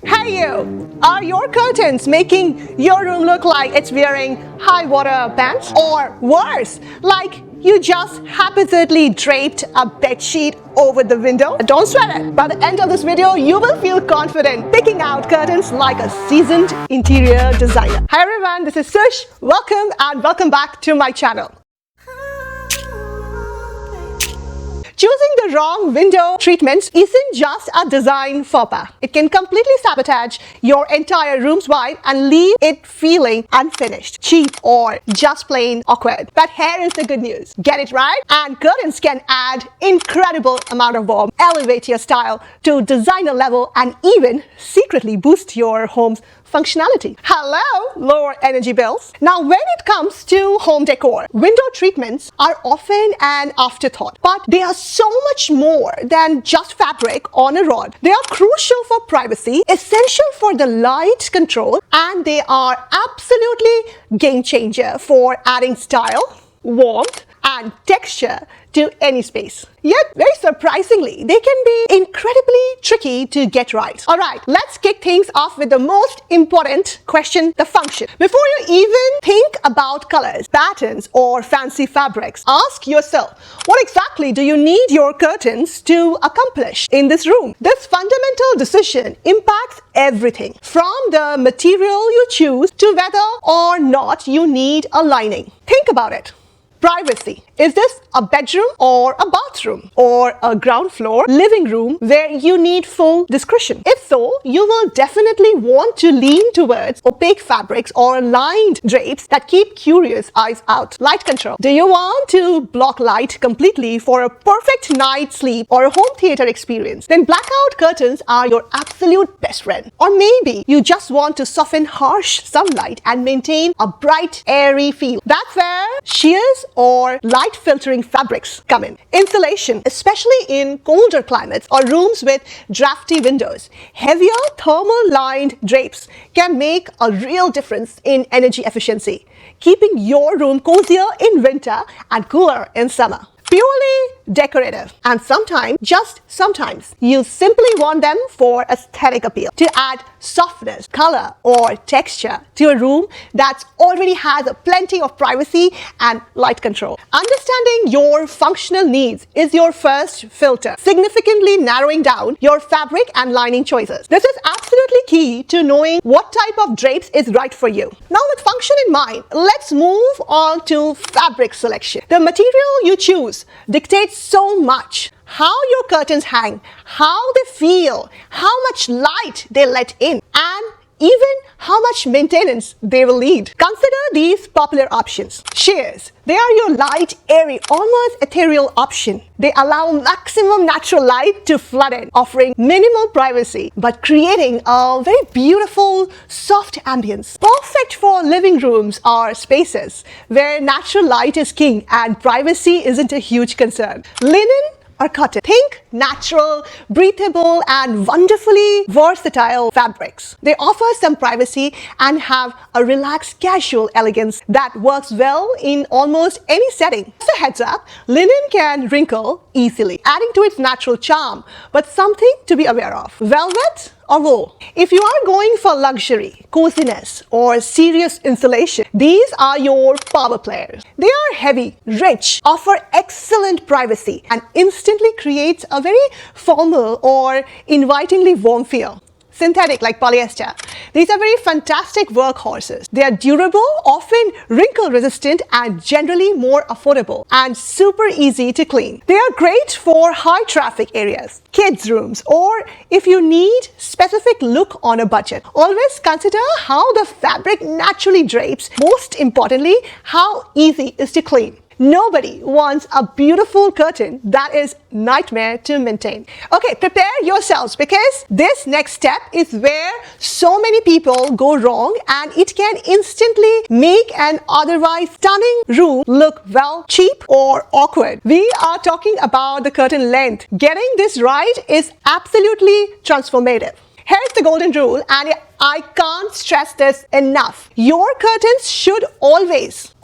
Hey you! Are your curtains making your room look like it's wearing high water pants? Or worse, like you just haphazardly draped a bedsheet over the window? Don't sweat it. By the end of this video, you will feel confident picking out curtains like a seasoned interior designer. Hi everyone, this is Sush. Welcome back to my channel. Choosing the wrong window treatments isn't just a design faux pas. It can completely sabotage your entire room's vibe and leave it feeling unfinished, cheap, or just plain awkward. But here is the good news. Get it right, and curtains can add incredible amount of warmth, elevate your style to designer level, and even secretly boost your home's functionality. Hello, lower energy bills. Now, when it comes to home decor, window treatments are often an afterthought, but they are so much more than just fabric on a rod. They are crucial for privacy, essential for the light control, and they are absolutely game changer for adding style, warmth, and texture to any space. Yet, very surprisingly, they can be incredibly tricky to get right. Alright, let's kick things off with the most important question, the function. Before you even think about colors, patterns, or fancy fabrics, ask yourself, what exactly do you need your curtains to accomplish in this room? This fundamental decision impacts everything, from the material you choose to whether or not you need a lining. Think about it. Privacy. Is this a bedroom or a bathroom or a ground floor living room where you need full discretion? If so, you will definitely want to lean towards opaque fabrics or lined drapes that keep curious eyes out. Light control. Do you want to block light completely for a perfect night's sleep or a home theater experience? Then blackout curtains are your absolute best friend. Or maybe you just want to soften harsh sunlight and maintain a bright, airy feel. That's where shears or light filtering fabrics come in. Insulation, especially in colder climates or rooms with drafty windows. Heavier thermal lined drapes can make a real difference in energy efficiency, keeping your room cozier in winter and cooler in summer. Purely decorative, and sometimes, just sometimes, you simply want them for aesthetic appeal, to add softness, color, or texture to a room that already has plenty of privacy and light control. Understanding your functional needs is your first filter, significantly narrowing down your fabric and lining choices. This is absolutely key to knowing what type of drapes is right for you. Now, with function in mind, let's move on to fabric selection. The material you choose dictates so much. How your curtains hang, how they feel, how much light they let in, and even how much maintenance they will need. Consider these popular options. Shears. They are your light, airy, almost ethereal option. They allow maximum natural light to flood in, offering minimal privacy, but creating a very beautiful, soft ambience. Perfect for living rooms or spaces where natural light is king and privacy isn't a huge concern. Linen or cotton. Think natural, breathable, and wonderfully versatile fabrics. They offer some privacy and have a relaxed, casual elegance that works well in almost any setting. Just a heads up, linen can wrinkle easily, adding to its natural charm, but something to be aware of. Velvet or wool. If you are going for luxury, coziness, or serious insulation, these are your power players. They are heavy, rich, offer excellent privacy, and instantly creates a very formal or invitingly warm feel. Synthetic, like polyester. These are very fantastic workhorses. They are durable, often wrinkle resistant, and generally more affordable and super easy to clean. They are great for high traffic areas, kids' rooms, or if you need specific look on a budget. Always consider how the fabric naturally drapes. Most importantly, how easy it is to clean. Nobody wants a beautiful curtain that is nightmare to maintain. Okay, prepare yourselves, because this next step is where so many people go wrong, and it can instantly make an otherwise stunning room look, well, cheap or awkward. We are talking about the curtain length. Getting this right is absolutely transformative. Here's the golden rule, and I can't stress this enough. Your curtains should always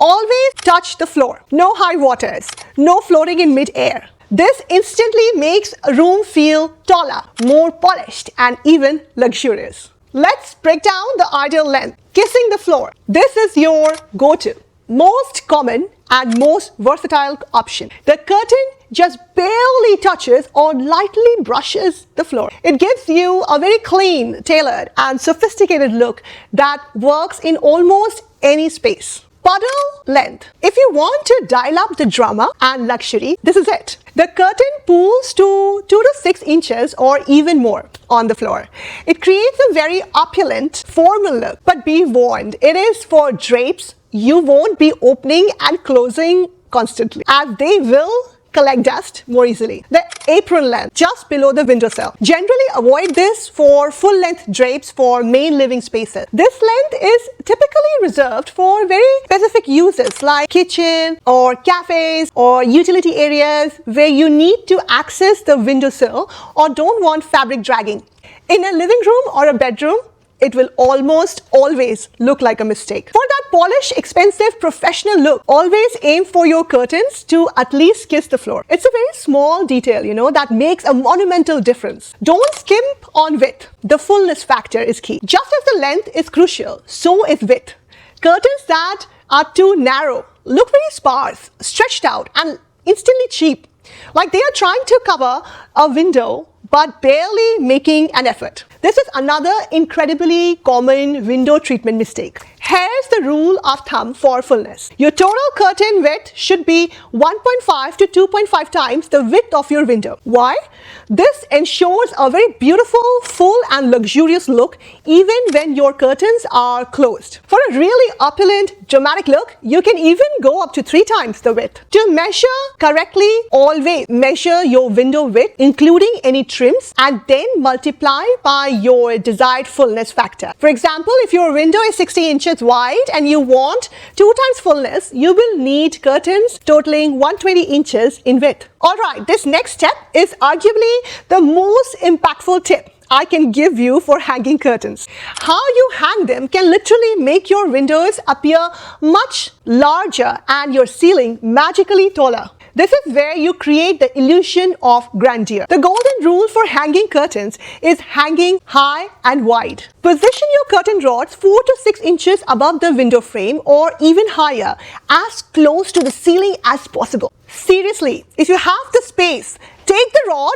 touch the floor. No high waters, no floating in mid-air. This instantly makes a room feel taller, more polished, and even luxurious. Let's break down the ideal length. Kissing the floor. This is your go-to, most common and most versatile option. The curtain just barely touches or lightly brushes the floor. It gives you a very clean, tailored, and sophisticated look that works in almost any space. Puddle length. If you want to dial up the drama and luxury, this is it. The curtain pulls to 2 to 6 inches or even more on the floor. It creates a very opulent, formal look. But be warned, it is for drapes. You won't be opening and closing constantly, as they will collect dust more easily. The apron length, just below the windowsill. Generally avoid this for full-length drapes for main living spaces. This length is typically reserved for very specific uses like kitchen or cafes or utility areas where you need to access the windowsill or don't want fabric dragging. In a living room or a bedroom, it will almost always look like a mistake. For that polished, expensive, professional look, always aim for your curtains to at least kiss the floor. It's a very small detail, that makes a monumental difference. Don't skimp on width. The fullness factor is key. Just as the length is crucial, so is width. Curtains that are too narrow look very sparse, stretched out, and instantly cheap. Like they are trying to cover a window but barely making an effort. This is another incredibly common window treatment mistake. Here's the rule of thumb for fullness. Your total curtain width should be 1.5 to 2.5 times the width of your window. Why? This ensures a very beautiful, full and luxurious look even when your curtains are closed. For a really opulent, dramatic look, you can even go up to 3 times the width. To measure correctly, always measure your window width, including any trims, and then multiply by your desired fullness factor. For example, if your window is 60 inches wide and you want 2 times fullness, you will need curtains totaling 120 inches in width. Alright, this next step is arguably the most impactful tip I can give you for hanging curtains. How you hang them can literally make your windows appear much larger and your ceiling magically taller. This is where you create the illusion of grandeur. The golden rule for hanging curtains is hanging high and wide. Position your curtain rods 4 to 6 inches above the window frame or even higher, as close to the ceiling as possible. Seriously, if you have the space, take the rod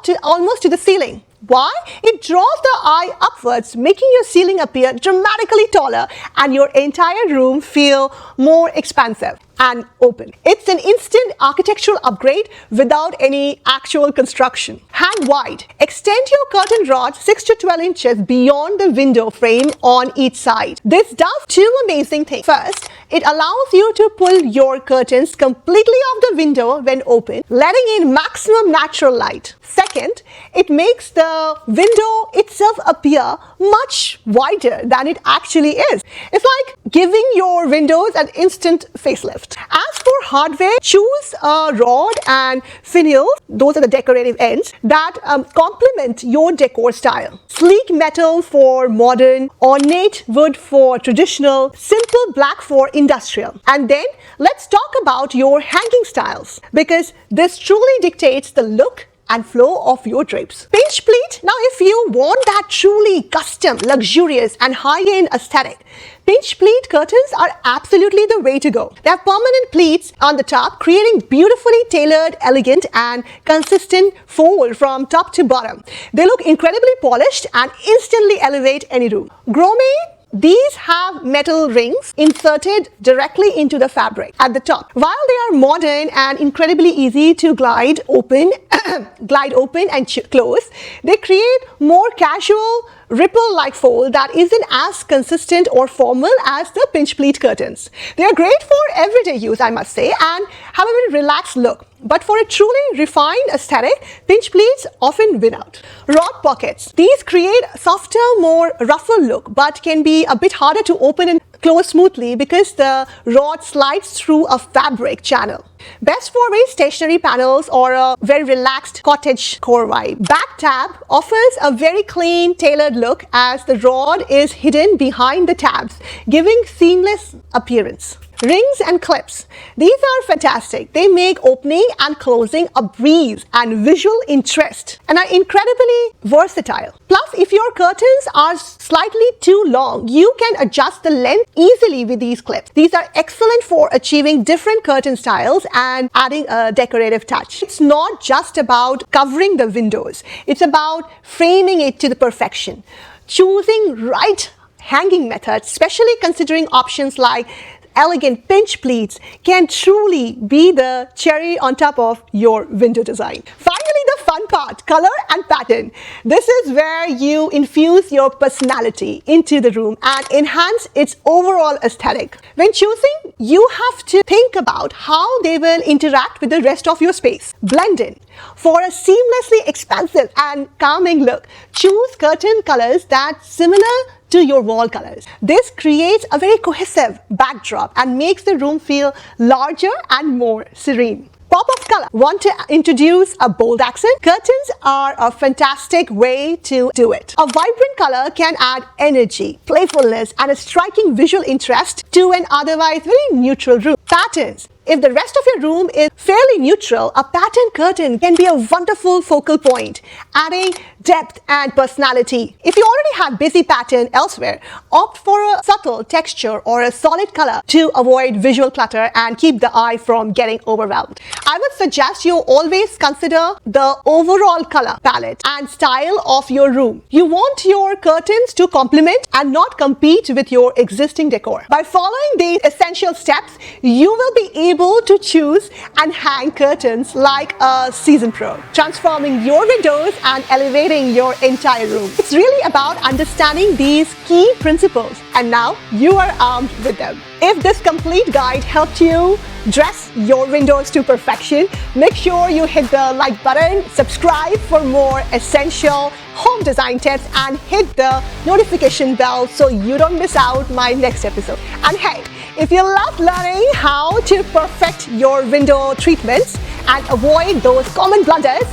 to almost to the ceiling. Why? It draws the eye upwards, making your ceiling appear dramatically taller and your entire room feel more expansive and open. It's an instant architectural upgrade without any actual construction. Hang wide. Extend your curtain rods 6 to 12 inches beyond the window frame on each side. This does 2 amazing things. First, it allows you to pull your curtains completely off the window when open, letting in maximum natural light. Second, it makes the window itself appear much wider than it actually is. It's like giving your windows an instant facelift. As for hardware, choose a rod and finials, those are the decorative ends, that complement your decor style. Sleek metal for modern, ornate wood for traditional, simple black for industrial. And then let's talk about your hanging styles, because this truly dictates the look and flow of your drapes. Pinch pleat. Now if you want that truly custom, luxurious and high-end aesthetic, pinch pleat curtains are absolutely the way to go. They have permanent pleats on the top, creating beautifully tailored, elegant and consistent fold from top to bottom. They look incredibly polished and instantly elevate any room. Gourmet. These have metal rings inserted directly into the fabric at the top. While they are modern and incredibly easy to glide open and close, they create more casual, ripple-like fold that isn't as consistent or formal as the pinch pleat curtains. They are great for everyday use, I must say, and have a very relaxed look. But for a truly refined aesthetic, pinch pleats often win out. Rod pockets. These create a softer, more ruffled look, but can be a bit harder to open and close smoothly because the rod slides through a fabric channel. Best for very stationary panels or a very relaxed cottage core vibe. Back tab offers a very clean, tailored look as the rod is hidden behind the tabs, giving seamless appearance. Rings and clips. These are fantastic. They make opening and closing a breeze and visual interest and are incredibly versatile. Plus, if your curtains are slightly too long, you can adjust the length easily with these clips. These are excellent for achieving different curtain styles and adding a decorative touch. It's not just about covering the windows. It's about framing it to the perfection. Choosing right hanging methods, especially considering options like elegant pinch pleats, can truly be the cherry on top of your window design. Finally, the fun part, color and pattern. This is where you infuse your personality into the room and enhance its overall aesthetic. When choosing, you have to think about how they will interact with the rest of your space. Blend in. For a seamlessly expansive and calming look, choose curtain colors that similar to your wall colors. This creates a very cohesive backdrop and makes the room feel larger and more serene. Pop of color. Want to introduce a bold accent? Curtains are a fantastic way to do it. A vibrant color can add energy, playfulness, and a striking visual interest to an otherwise very neutral room. Patterns. If the rest of your room is fairly neutral, a pattern curtain can be a wonderful focal point, adding depth and personality. If you already have busy pattern elsewhere, opt for a subtle texture or a solid color to avoid visual clutter and keep the eye from getting overwhelmed. I would suggest you always consider the overall color palette and style of your room. You want your curtains to complement and not compete with your existing decor. By following these essential steps, you will be able to choose and hang curtains like a seasoned pro, transforming your windows and elevating your entire room. It's really about understanding these key principles, and now you are armed with them. If this complete guide helped you dress your windows to perfection, make sure you hit the like button, subscribe for more essential home design tips, and hit the notification bell so you don't miss out my next episode. And hey, if you love learning how to perfect your window treatments and avoid those common blunders,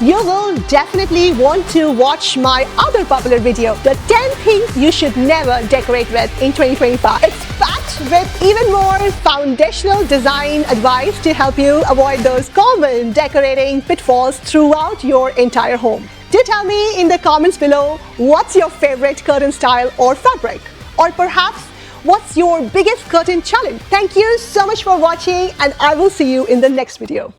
you will definitely want to watch my other popular video, the 10 things you should never decorate with in 2025. It's packed with even more foundational design advice to help you avoid those common decorating pitfalls throughout your entire home. Do tell me in the comments below what's your favorite curtain style or fabric, or perhaps what's your biggest curtain challenge. Thank you so much for watching, and I will see you in the next video.